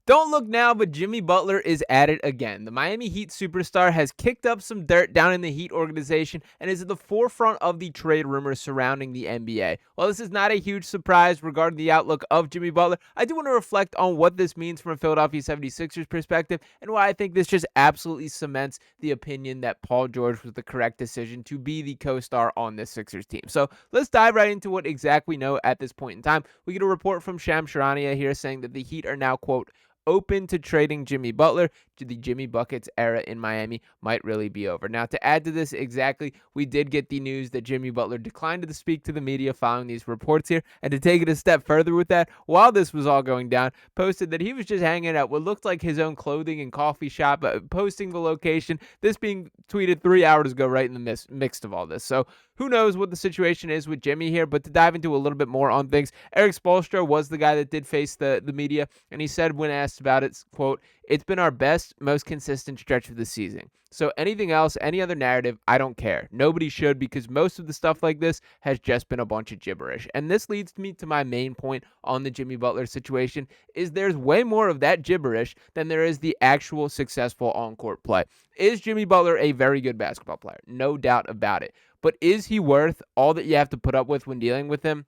Don't look now, but Jimmy Butler is at it again. The Miami Heat superstar has kicked up some dirt down in the Heat organization and is at the forefront of the trade rumors surrounding the NBA. While this is not a huge surprise regarding the outlook of Jimmy Butler, I do want to reflect on what this means from a Philadelphia 76ers perspective and why I think this just absolutely cements the opinion that Paul George was the correct decision to be the co-star on this Sixers team. So let's dive right into what exactly we know at this point in time. We get a report from Shams Charania here saying that the Heat are now, quote, open to trading Jimmy Butler. The Jimmy Buckets era in Miami might really be over. Now, to add to this exactly, we did get the news that Jimmy Butler declined to speak to the media following these reports here, and to take it a step further with that, while this was all going down, posted that he was just hanging out what looked like his own clothing and coffee shop, posting the location, this being tweeted 3 hours ago right in the midst of all this. So who knows what the situation is with Jimmy here, but to dive into a little bit more on things, Eric Spoelstra was the guy that did face the media, and he said when asked about it, quote, "It's been our best, most consistent stretch of the season. So anything else, any other narrative, I don't care. Nobody should, because most of the stuff like this has just been a bunch of gibberish." And this leads me to my main point on the Jimmy Butler situation, is there's way more of that gibberish than there is the actual successful on-court play. Is Jimmy Butler a very good basketball player? No doubt about it. But is he worth all that you have to put up with when dealing with him?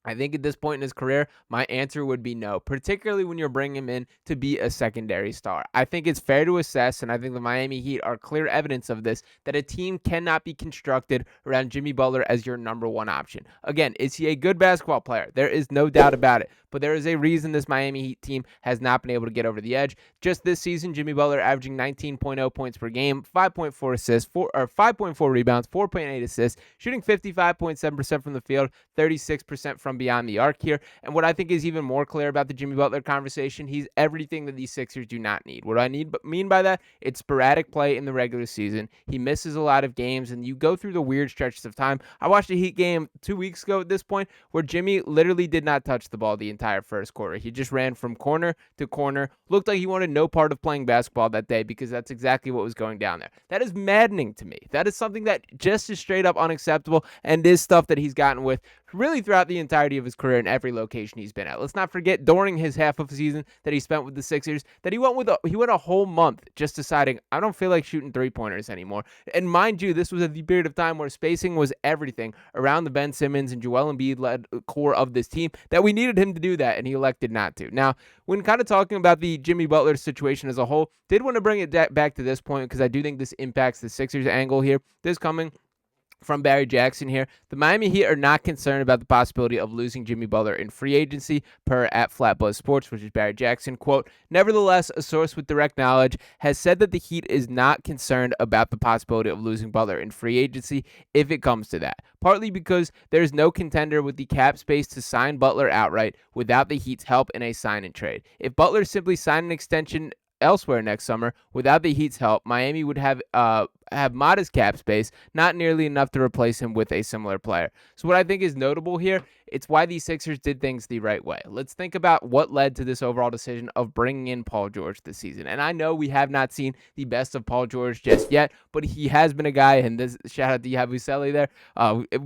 I think at this point in his career, my answer would be no, particularly when you're bringing him in to be a secondary star. I think it's fair to assess, and I think the Miami Heat are clear evidence of this, that a team cannot be constructed around Jimmy Butler as your number one option. Again, is he a good basketball player? There is no doubt about it, but there is a reason this Miami Heat team has not been able to get over the edge. Just this season, Jimmy Butler averaging 19.0 points per game, 5.4 assists, 5.4 rebounds, 4.8 assists, shooting 55.7% from the field, 36% from beyond the arc here. And what I think is even more clear about the Jimmy Butler conversation, he's everything that these Sixers do not need. What do I mean by that? It's sporadic play in the regular season. He misses a lot of games, and you go through the weird stretches of time. I watched a Heat game 2 weeks ago at this point where Jimmy literally did not touch the ball the entire first quarter. He just ran from corner to corner. Looked like he wanted no part of playing basketball that day, because that's exactly what was going down there. That is maddening to me. That is something that just is straight up unacceptable, and is stuff that he's gotten with really throughout the entirety of his career in every location he's been at. Let's not forget during his half of the season that he spent with the Sixers that he went a whole month just deciding, I don't feel like shooting three-pointers anymore. And mind you, this was at the period of time where spacing was everything around the Ben Simmons and Joel Embiid led core of this team, that we needed him to do that, and he elected not to. Now, when kind of talking about the Jimmy Butler situation as a whole, did want to bring it back to this point, because I do think this impacts the Sixers angle here. This coming from Barry Jackson here. The Miami Heat are not concerned about the possibility of losing Jimmy Butler in free agency, per at Flatbuzz Sports, which is Barry Jackson. Quote, "Nevertheless, a source with direct knowledge has said that the Heat is not concerned about the possibility of losing Butler in free agency if it comes to that. Partly because there's no contender with the cap space to sign Butler outright without the Heat's help in a sign and trade. If Butler simply signed an extension elsewhere next summer without the Heat's help, Miami would have modest cap space, not nearly enough to replace him with a similar player." So what I think is notable here, it's why these Sixers did things the right way. Let's think about what led to this overall decision of bringing in Paul George this season. And I know we have not seen the best of Paul George just yet, but he has been a guy, and this shout out to Yabusele there,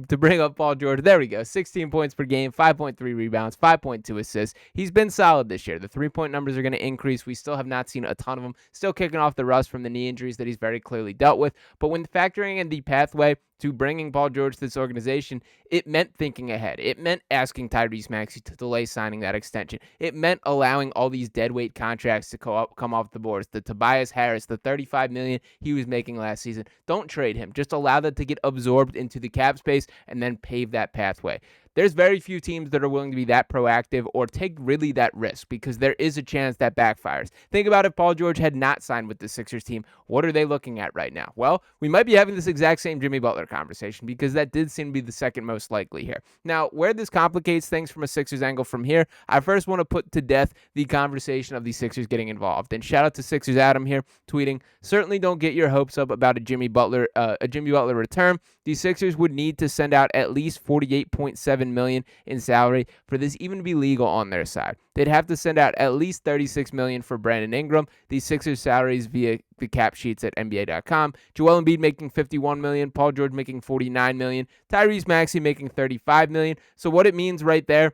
to bring up Paul George. There we go. 16 points per game, 5.3 rebounds, 5.2 assists. He's been solid this year. The three-point numbers are going to increase. We still have not seen a ton of them. Still kicking off the rust from the knee injuries that he's very clearly dealt with. But when factoring in the pathway to bringing Paul George to this organization, it meant thinking ahead. It meant asking Tyrese Maxey to delay signing that extension. It meant allowing all these deadweight contracts to come off the boards. The Tobias Harris, the $35 million he was making last season. Don't trade him. Just allow that to get absorbed into the cap space and then pave that pathway. There's very few teams that are willing to be that proactive or take really that risk, because there is a chance that backfires. Think about if Paul George had not signed with the Sixers team. What are they looking at right now? Well, we might be having this exact same Jimmy Butler conversation, because that did seem to be the second most likely here. Now, where this complicates things from a Sixers angle from here, I first want to put to death the conversation of the Sixers getting involved. And shout out to Sixers Adam here tweeting, "Certainly don't get your hopes up about a Jimmy Butler return. The Sixers would need to send out at least $48.7 million in salary for this even to be legal on their side. They'd have to send out at least $36 million for Brandon Ingram. The Sixers salaries via the cap sheets at NBA.com. Joel Embiid making $51 million, Paul George making $49 million, Tyrese Maxey making $35 million. So what it means right there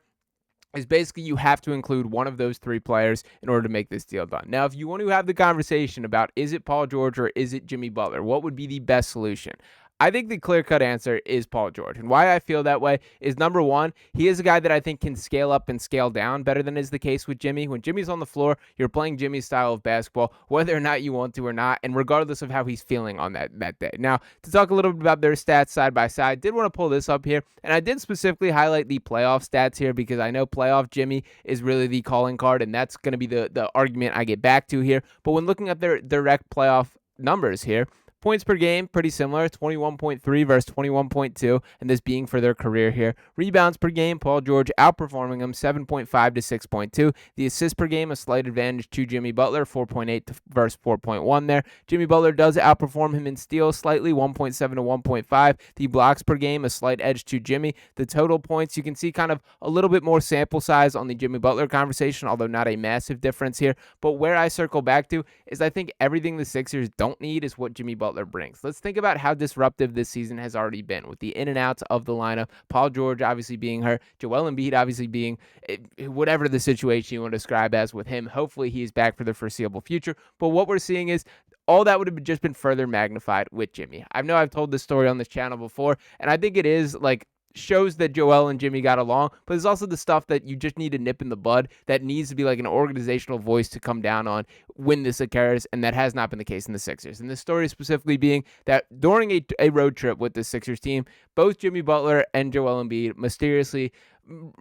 is basically you have to include one of those three players in order to make this deal done. Now, if you want to have the conversation about is it Paul George or is it Jimmy Butler, what would be the best solution? I think the clear-cut answer is Paul George. And why I feel that way is, number one, he is a guy that I think can scale up and scale down better than is the case with Jimmy. When Jimmy's on the floor, you're playing Jimmy's style of basketball, whether or not you want to or not, and regardless of how he's feeling on that day. Now, to talk a little bit about their stats side by side, did want to pull this up here, and I did specifically highlight the playoff stats here because I know playoff Jimmy is really the calling card, and that's going to be the argument I get back to here. But when looking at their direct playoff numbers here, points per game, pretty similar, 21.3 versus 21.2, and this being for their career here. Rebounds per game, Paul George outperforming them, 7.5 to 6.2. The assists per game, a slight advantage to Jimmy Butler, 4.8 versus 4.1 there. Jimmy Butler does outperform him in steals slightly, 1.7 to 1.5. The blocks per game, a slight edge to Jimmy. The total points, you can see kind of a little bit more sample size on the Jimmy Butler conversation, although not a massive difference here. But where I circle back to is I think everything the Sixers don't need is what Jimmy Butler brings. Let's think about how disruptive this season has already been with the in and outs of the lineup. Paul George obviously being hurt, Joel Embiid obviously being whatever the situation you want to describe as with him. Hopefully he is back for the foreseeable future. But what we're seeing is all that would have just been further magnified with Jimmy. I know I've told this story on this channel before, and I think it is like shows that Joel and Jimmy got along, but there's also the stuff that you just need to nip in the bud that needs to be like an organizational voice to come down on when this occurs, and that has not been the case in the Sixers. And the story specifically being that during a road trip with the Sixers team, both Jimmy Butler and Joel Embiid mysteriously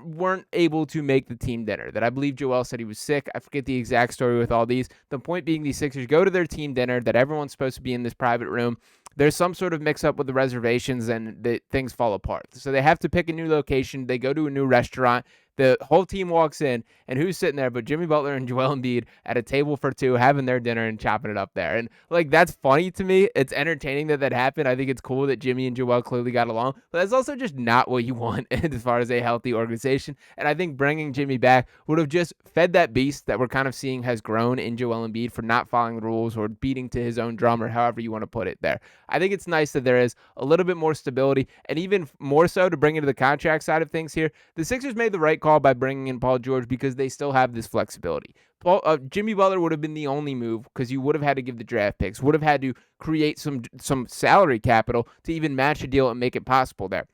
weren't able to make the team dinner. That I believe Joel said he was sick. I forget the exact story with all these. The point being, the Sixers go to their team dinner that everyone's supposed to be in this private room. There's some sort of mix-up with the reservations, and things fall apart. So they have to pick a new location. They go to a new restaurant. The whole team walks in, and who's sitting there but Jimmy Butler and Joel Embiid at a table for two, having their dinner and chopping it up there. And, like, that's funny to me. It's entertaining that happened. I think it's cool that Jimmy and Joel clearly got along. But that's also just not what you want as far as a healthy organization. And I think bringing Jimmy back would have just fed that beast that we're kind of seeing has grown in Joel Embiid for not following the rules or beating to his own drum or however you want to put it there. I think it's nice that there is a little bit more stability, and even more so to bring into the contract side of things here. The Sixers made the right call by bringing in Paul George because they still have this flexibility. Jimmy Butler would have been the only move because you would have had to give the draft picks, would have had to create some salary capital to even match a deal and make it possible there.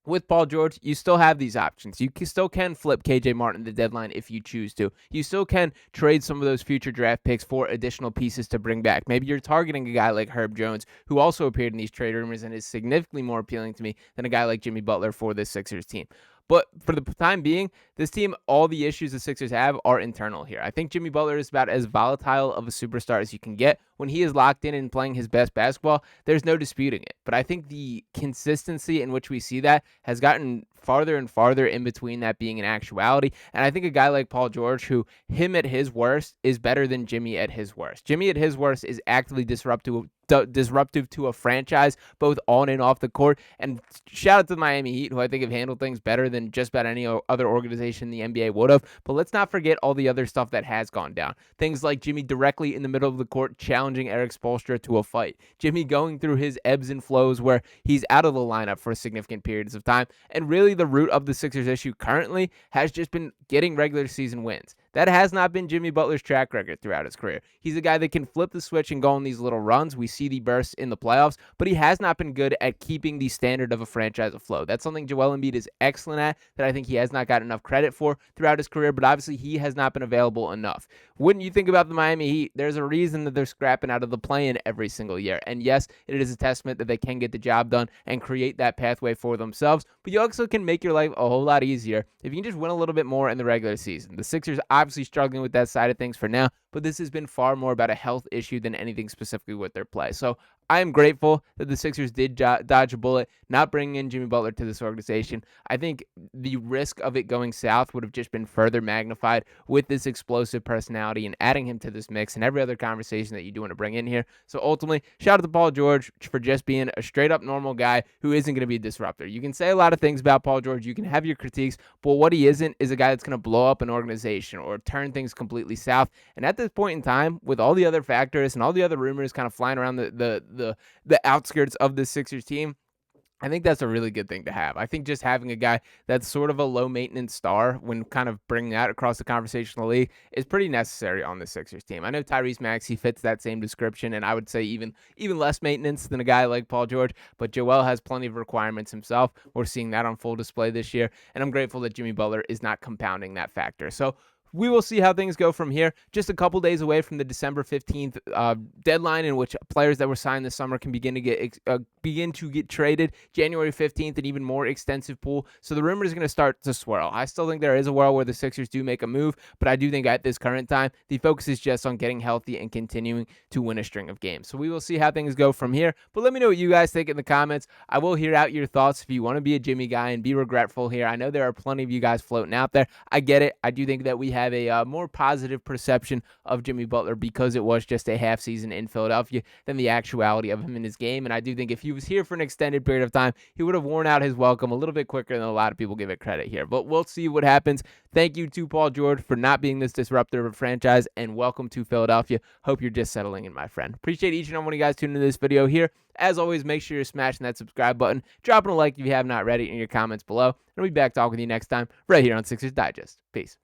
With Paul George, you still have these options. You still can flip KJ Martin at the deadline if you choose to. You still can trade some of those future draft picks for additional pieces to bring back. Maybe you're targeting a guy like Herb Jones, who also appeared in these trade rumors and is significantly more appealing to me than a guy like Jimmy Butler for this Sixers team. But for the time being, this team, all the issues the Sixers have are internal here. I think Jimmy Butler is about as volatile of a superstar as you can get. When he is locked in and playing his best basketball, there's no disputing it. But I think the consistency in which we see that has gotten farther and farther in between that being an actuality. And I think a guy like Paul George, who him at his worst is better than Jimmy at his worst. Jimmy at his worst is actively disruptive to a franchise, both on and off the court. And shout out to the Miami Heat, who I think have handled things better than just about any other organization in the NBA would have. But let's not forget all the other stuff that has gone down. Things like Jimmy directly in the middle of the court challenging Eric Spoelstra to a fight. Jimmy going through his ebbs and flows where he's out of the lineup for significant periods of time. And really the root of the Sixers issue currently has just been getting regular season wins. That has not been Jimmy Butler's track record throughout his career. He's a guy that can flip the switch and go on these little runs. We see the bursts in the playoffs, but he has not been good at keeping the standard of a franchise afloat. That's something Joel Embiid is excellent at that I think he has not got enough credit for throughout his career, but obviously he has not been available enough. Wouldn't you think about the Miami Heat? There's a reason that they're scrapping out of the play-in every single year. And yes, it is a testament that they can get the job done and create that pathway for themselves, but you also can make your life a whole lot easier if you can just win a little bit more in the regular season. The Sixers obviously struggling with that side of things for now, but this has been far more about a health issue than anything specifically with their play. So I am grateful that the Sixers did dodge a bullet, not bringing in Jimmy Butler to this organization. I think the risk of it going south would have just been further magnified with this explosive personality and adding him to this mix and every other conversation that you do want to bring in here. So ultimately, shout out to Paul George for just being a straight up normal guy who isn't going to be a disruptor. You can say a lot of things about Paul George. You can have your critiques, but what he isn't is a guy that's going to blow up an organization or turn things completely south. And at this point in time, with all the other factors and all the other rumors kind of flying around the outskirts of the Sixers team, I think that's a really good thing to have. I think just having a guy that's sort of a low maintenance star when kind of bringing that across the conversational league is pretty necessary on the Sixers team. I know Tyrese Maxey fits that same description, and I would say even less maintenance than a guy like Paul George, but Joel has plenty of requirements himself. We're seeing that on full display this year, and I'm grateful that Jimmy Butler is not compounding that factor. So we will see how things go from here. Just a couple days away from the December 15th deadline, in which players that were signed this summer can begin to get traded. January 15th, an even more extensive pool. So the rumor is going to start to swirl. I still think there is a world where the Sixers do make a move, but I do think at this current time, the focus is just on getting healthy and continuing to win a string of games. So we will see how things go from here. But let me know what you guys think in the comments. I will hear out your thoughts if you want to be a Jimmy guy and be regretful here. I know there are plenty of you guys floating out there. I get it. I do think that we have a more positive perception of Jimmy Butler because it was just a half season in Philadelphia than the actuality of him in his game. And I do think if he was here for an extended period of time, he would have worn out his welcome a little bit quicker than a lot of people give it credit here. But we'll see what happens. Thank you to Paul George for not being this disruptor of a franchise, and welcome to Philadelphia. Hope you're just settling in, my friend. Appreciate each and every one of you guys tuning into this video here. As always, make sure you're smashing that subscribe button, dropping a like if you have not read it in your comments below, and we'll be back talking with you next time right here on Sixers Digest. Peace.